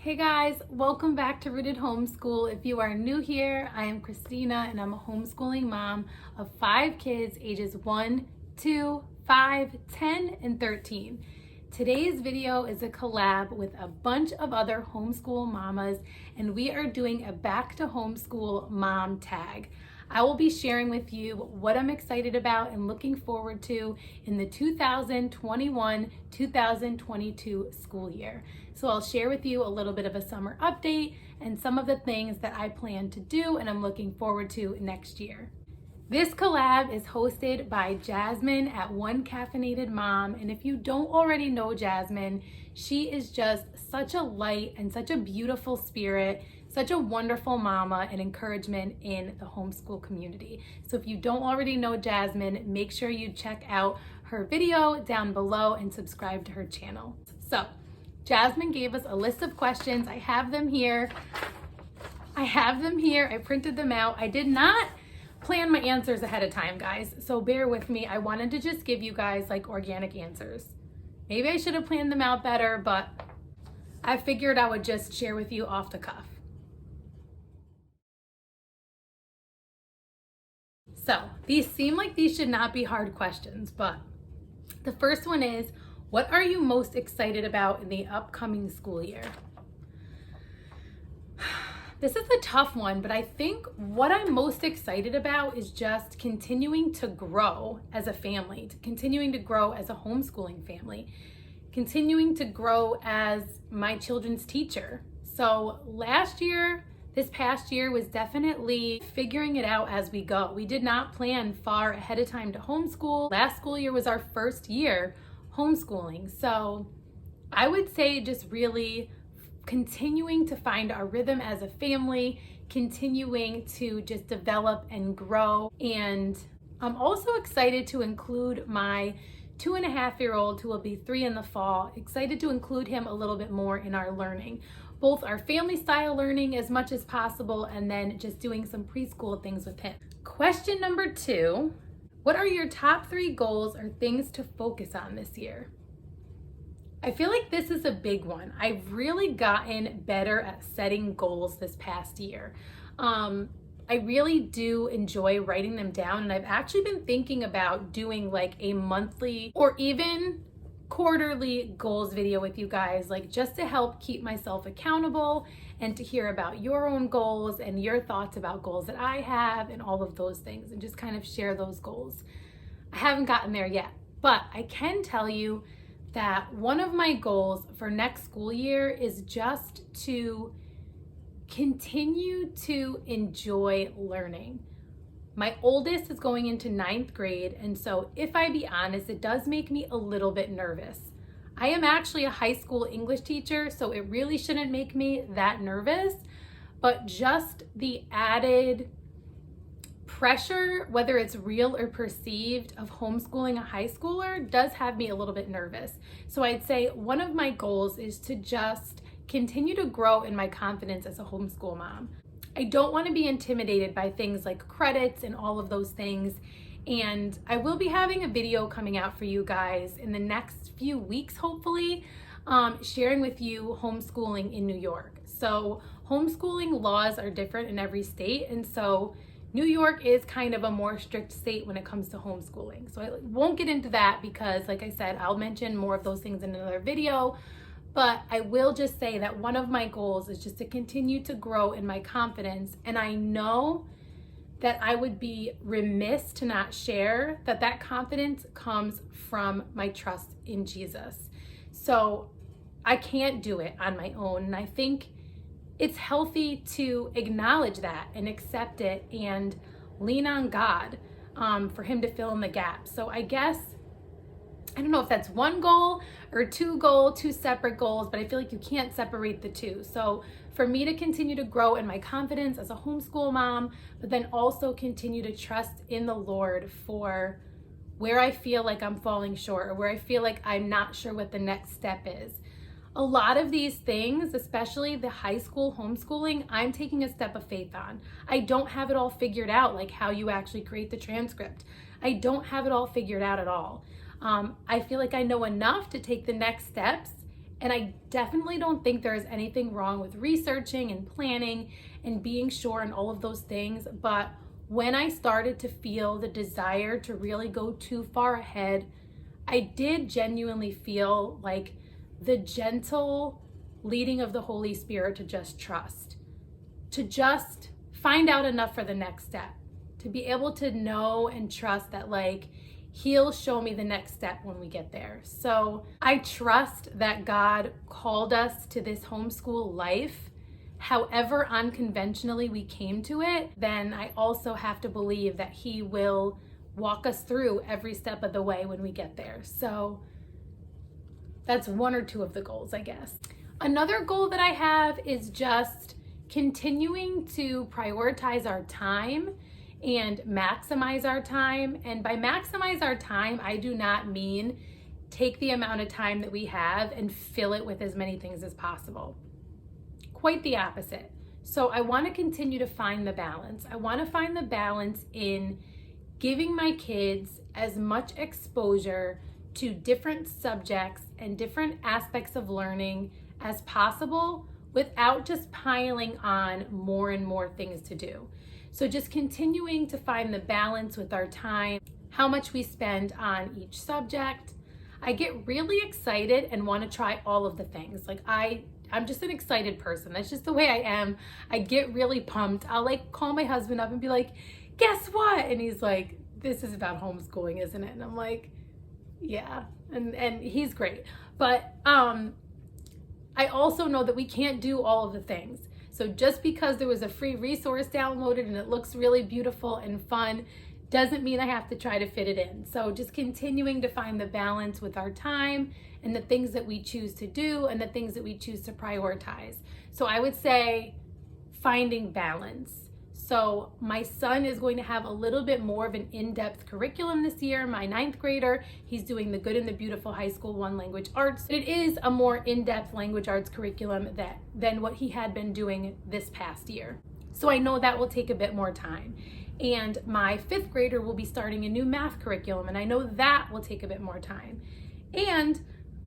Hey guys, welcome back to Rooted Homeschool. If you are new here, I am Christina and I'm a homeschooling mom of 5 kids ages 1, 2, 5, 10, and 13. Today's video is a collab with a bunch of other homeschool mamas, and we are doing a back to homeschool mom tag. I will be sharing with you what I'm excited about and looking forward to in the 2021-2022 school year. So I'll share with you a little bit of a summer update and some of the things that I plan to do and I'm looking forward to next year. This collab is hosted by Jasmine at One Caffeinated Mom, and if you don't already know Jasmine, she is just such a light and such a beautiful spirit, such a wonderful mama and encouragement in the homeschool community. So if you don't already know Jasmine, make sure you check out her video down below and subscribe to her channel. So Jasmine gave us a list of questions. I have them here. I printed them out. I did not plan my answers ahead of time, guys, so bear with me. I wanted to just give you guys like organic answers. Maybe I should have planned them out better, but I figured I would just share with you off the cuff. So these seem like these should not be hard questions, but the first one is, what are you most excited about in the upcoming school year? This is a tough one, but I think what I'm most excited about is just continuing to grow as a family, continuing to grow as a homeschooling family, continuing to grow as my children's teacher. So this past year was definitely figuring it out as we go. We did not plan far ahead of time to homeschool. Last school year was our first year homeschooling. So I would say just really continuing to find our rhythm as a family, continuing to just develop and grow. And I'm also excited to include my 2.5-year-old, who will be 3 in the fall, excited to include him a little bit more in our learning, both our family style learning as much as possible, and then just doing some preschool things with him. Question number 2, what are your top 3 goals or things to focus on this year? I feel like this is a big one. I've really gotten better at setting goals this past year. I really do enjoy writing them down, and I've actually been thinking about doing like a monthly or even quarterly goals video with you guys, like just to help keep myself accountable and to hear about your own goals and your thoughts about goals that I have and all of those things, and just kind of share those goals. I haven't gotten there yet, but I can tell you that one of my goals for next school year is just to continue to enjoy learning. My oldest is going into 9th grade, and so if I be honest, it does make me a little bit nervous. I am actually a high school English teacher, so it really shouldn't make me that nervous, but just the added pressure, whether it's real or perceived, of homeschooling a high schooler does have me a little bit nervous. So I'd say one of my goals is to just continue to grow in my confidence as a homeschool mom. I don't want to be intimidated by things like credits and all of those things. And I will be having a video coming out for you guys in the next few weeks, hopefully, sharing with you homeschooling in New York. So homeschooling laws are different in every state, and so New York is kind of a more strict state when it comes to homeschooling. So I won't get into that because, like I said, I'll mention more of those things in another video. But I will just say that one of my goals is just to continue to grow in my confidence. And I know that I would be remiss to not share that confidence comes from my trust in Jesus. So I can't do it on my own. And I think it's healthy to acknowledge that and accept it and lean on God for him to fill in the gaps. So I guess, I don't know if that's one goal or two separate goals, but I feel like you can't separate the two. So for me to continue to grow in my confidence as a homeschool mom, but then also continue to trust in the Lord for where I feel like I'm falling short or where I feel like I'm not sure what the next step is. A lot of these things, especially the high school homeschooling, I'm taking a step of faith on. I don't have it all figured out, like how you actually create the transcript. I don't have it all figured out at all. I feel like I know enough to take the next steps And I definitely don't think there is anything wrong with researching and planning and being sure and all of those things. But when I started to feel the desire to really go too far ahead, I did genuinely feel like the gentle leading of the Holy Spirit to just trust, to just find out enough for the next step, to be able to know and trust that like He'll show me the next step when we get there. So I trust that God called us to this homeschool life. However unconventionally we came to it, then I also have to believe that He will walk us through every step of the way when we get there. So that's one or two of the goals, I guess. Another goal that I have is just continuing to prioritize our time and maximize our time. And by maximize our time, I do not mean take the amount of time that we have and fill it with as many things as possible. Quite the opposite. So I want to continue to find the balance. I want to find the balance in giving my kids as much exposure to different subjects and different aspects of learning as possible without just piling on more and more things to do. So just continuing to find the balance with our time, how much we spend on each subject. I get really excited and want to try all of the things. Like I'm just an excited person. That's just the way I am. I get really pumped. I'll like call my husband up and be like, guess what? And he's like, this is about homeschooling, isn't it? And I'm like, yeah. And he's great. But I also know that we can't do all of the things. So just because there was a free resource downloaded and it looks really beautiful and fun doesn't mean I have to try to fit it in. So just continuing to find the balance with our time and the things that we choose to do and the things that we choose to prioritize. So I would say finding balance. So my son is going to have a little bit more of an in-depth curriculum this year. My 9th grader, he's doing the Good and the Beautiful High School One Language Arts. It is a more in-depth language arts curriculum than what he had been doing this past year. So I know that will take a bit more time. And my 5th grader will be starting a new math curriculum, and I know that will take a bit more time. And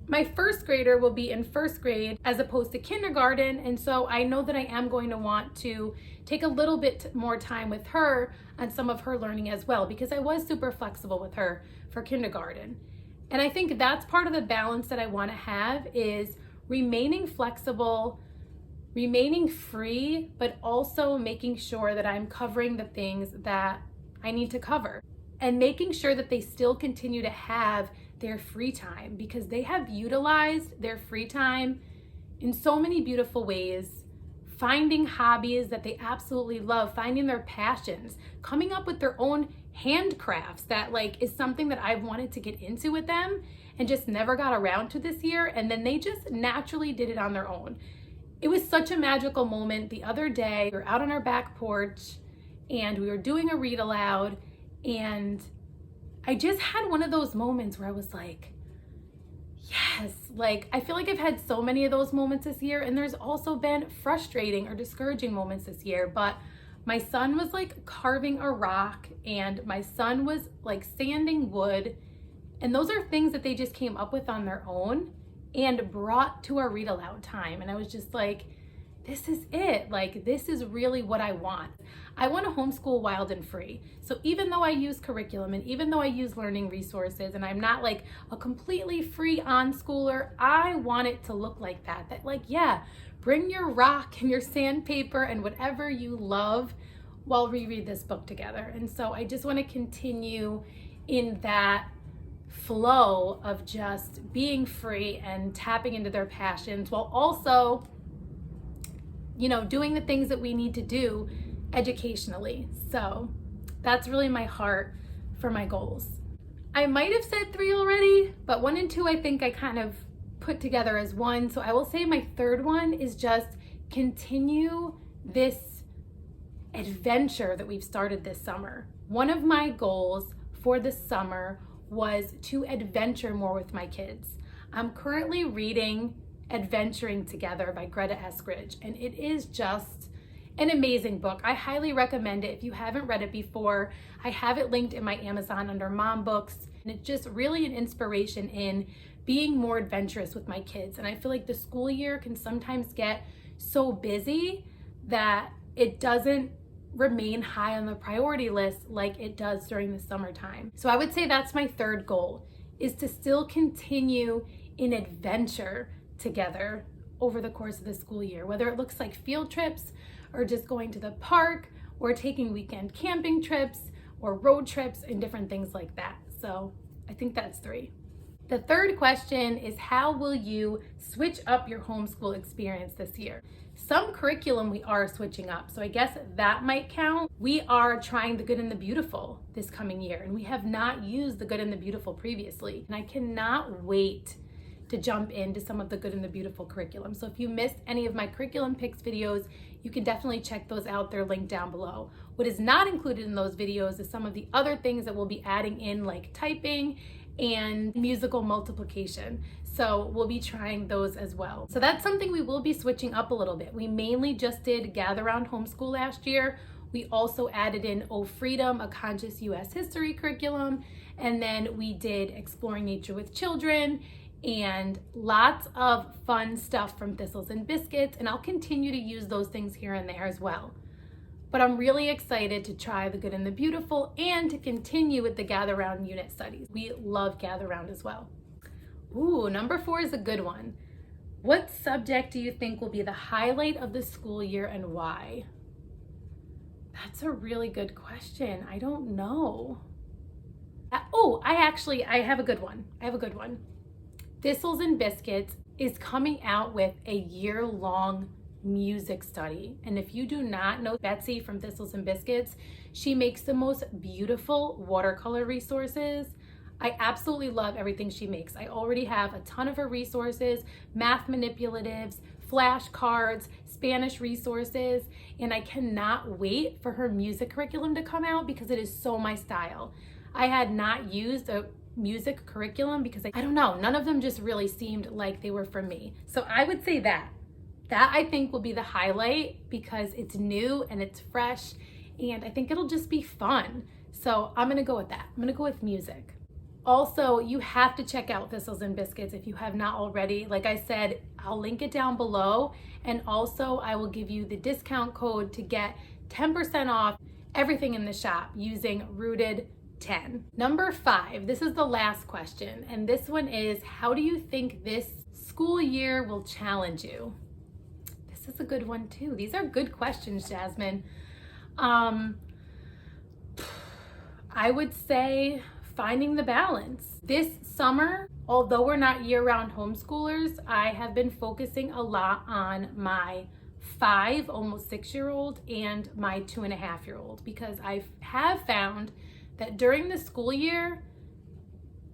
my 1st grader will be in 1st grade as opposed to kindergarten, and so I know that I am going to want to take a little bit more time with her on some of her learning as well, because I was super flexible with her for kindergarten. And I think that's part of the balance that I want to have is remaining flexible, remaining free, but also making sure that I'm covering the things that I need to cover and making sure that they still continue to have their free time, because they have utilized their free time in so many beautiful ways, finding hobbies that they absolutely love, finding their passions, coming up with their own handcrafts that like is something that I've wanted to get into with them and just never got around to this year, and then they just naturally did it on their own. It was such a magical moment. The other day, we were out on our back porch and we were doing a read aloud, and I just had one of those moments where I was like, yes, like I feel like I've had so many of those moments this year, and there's also been frustrating or discouraging moments this year, but my son was like carving a rock and my son was like sanding wood, and those are things that they just came up with on their own and brought to our read aloud time. And I was just like, this is it. Like, this is really what I want. I want to homeschool wild and free. So even though I use curriculum and even though I use learning resources and I'm not like a completely free on-schooler, I want it to look like that. That like, yeah, bring your rock and your sandpaper and whatever you love while we read this book together. And so I just want to continue in that flow of just being free and tapping into their passions while also, you know, doing the things that we need to do educationally. So that's really my heart for my goals. I might have said 3 already, but 1 and 2 I think I kind of put together as one. So I will say my 3rd one is just continue this adventure that we've started this summer. One of my goals for this summer was to adventure more with my kids. I'm currently reading Adventuring Together by Greta Eskridge, and it is just an amazing book. I highly recommend it if you haven't read it before. I have it linked in my Amazon under Mom Books, and it's just really an inspiration in being more adventurous with my kids. And I feel like the school year can sometimes get so busy that it doesn't remain high on the priority list like it does during the summertime. So I would say that's my third goal, is to still continue in adventure together over the course of the school year, whether it looks like field trips or just going to the park or taking weekend camping trips or road trips and different things like that. So I think that's 3. The third question is, how will you switch up your homeschool experience this year? Some curriculum we are switching up, so I guess that might count. We are trying the good and the beautiful this coming year, and we have not used the good and the beautiful previously. And I cannot wait to jump into some of the good and the beautiful curriculum. So if you missed any of my curriculum picks videos, you can definitely check those out. They're linked down below. What is not included in those videos is some of the other things that we'll be adding in, like typing and musical multiplication. So we'll be trying those as well. So that's something we will be switching up a little bit. We mainly just did Gather Round Homeschool last year. We also added in Oh Freedom, a conscious US history curriculum. And then we did Exploring Nature with Children and lots of fun stuff from Thistles and Biscuits. And I'll continue to use those things here and there as well. But I'm really excited to try the good and the beautiful and to continue with the Gather Round unit studies. We love Gather Round as well. Ooh, number 4 is a good one. What subject do you think will be the highlight of the school year and why? That's a really good question. I don't know. I have a good one. Thistles and Biscuits is coming out with a year-long music study. And if you do not know Betsy from Thistles and Biscuits, she makes the most beautiful watercolor resources. I absolutely love everything she makes. I already have a ton of her resources, math manipulatives, flashcards, Spanish resources, and I cannot wait for her music curriculum to come out because it is so my style. I had not used a music curriculum because I don't know, none of them just really seemed like they were for me. So I would say that I think will be the highlight because it's new and it's fresh and I think it'll just be fun. So I'm gonna go with that. I'm gonna go with music. Also, you have to check out Thistles and Biscuits if you have not already. Like I said, I'll link it down below, and also I will give you the discount code to get 10% off everything in the shop using Rooted10. Number 5, this is the last question, and this one is, how do you think this school year will challenge you? This is a good one too. These are good questions, Jasmine. I would say finding the balance. This summer, although we're not year-round homeschoolers, I have been focusing a lot on my 5, almost 6-year-old and my 2.5-year-old because I have found that during the school year,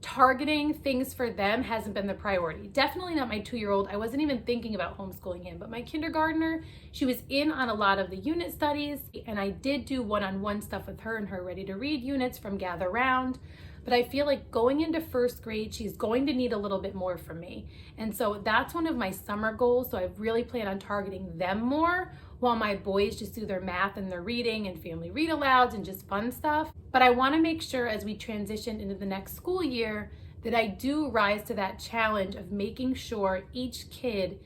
targeting things for them hasn't been the priority. Definitely not my 2-year-old. I wasn't even thinking about homeschooling him, but my kindergartner, she was in on a lot of the unit studies, and I did do one-on-one stuff with her and her ready to read units from Gather Round. But I feel like going into 1st grade, she's going to need a little bit more from me. And so that's one of my summer goals. So I really plan on targeting them more while my boys just do their math and their reading and family read alouds and just fun stuff. But I want to make sure as we transition into the next school year that I do rise to that challenge of making sure each kid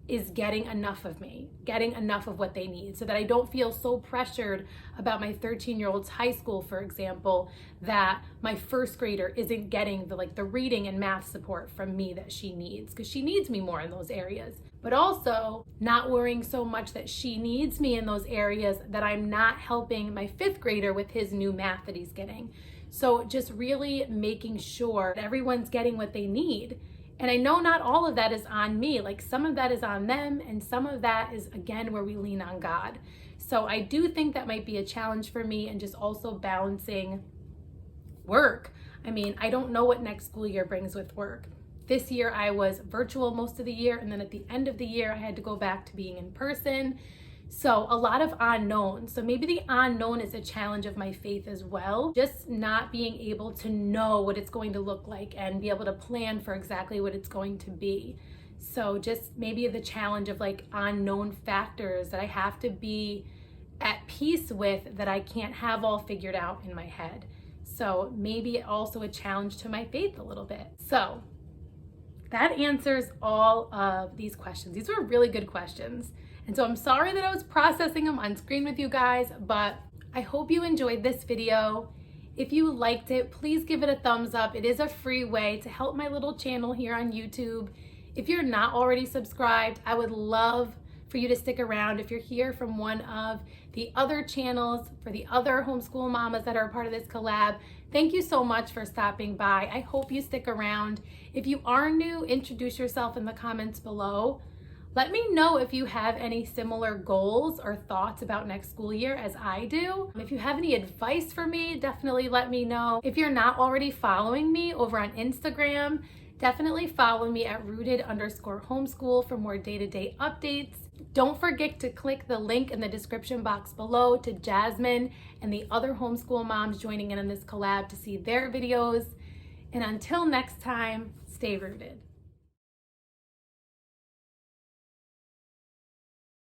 is getting enough of me, getting enough of what they need, so that I don't feel so pressured about my 13-year-old's high school, for example, that my 1st grader isn't getting the reading and math support from me that she needs, because she needs me more in those areas. But also not worrying so much that she needs me in those areas that I'm not helping my 5th grader with his new math that he's getting. So just really making sure that everyone's getting what they need. And I know not all of that is on me, some of that is on them, and some of that is, again, where we lean on God. So I do think that might be a challenge for me, and just also balancing work. I mean, I don't know what next school year brings with work. This year I was virtual most of the year, and then at the end of the year I had to go back to being in person. So a lot of unknowns. So maybe the unknown is a challenge of my faith as well. Just not being able to know what it's going to look like and be able to plan for exactly what it's going to be. So just maybe the challenge of unknown factors that I have to be at peace with, that I can't have all figured out in my head. So maybe also a challenge to my faith a little bit. So that answers all of these questions. These were really good questions. And so I'm sorry that I was processing them on screen with you guys, but I hope you enjoyed this video. If you liked it, please give it a thumbs up. It is a free way to help my little channel here on YouTube. If you're not already subscribed, I would love for you to stick around. If you're here from one of the other channels, for the other homeschool mamas that are a part of this collab, thank you so much for stopping by. I hope you stick around. If you are new, introduce yourself in the comments below. Let me know if you have any similar goals or thoughts about next school year as I do. If you have any advice for me, definitely let me know. If you're not already following me over on Instagram, definitely follow me at rooted_homeschool for more day-to-day updates. Don't forget to click the link in the description box below to Jasmine and the other homeschool moms joining in on this collab to see their videos. And until next time, stay rooted.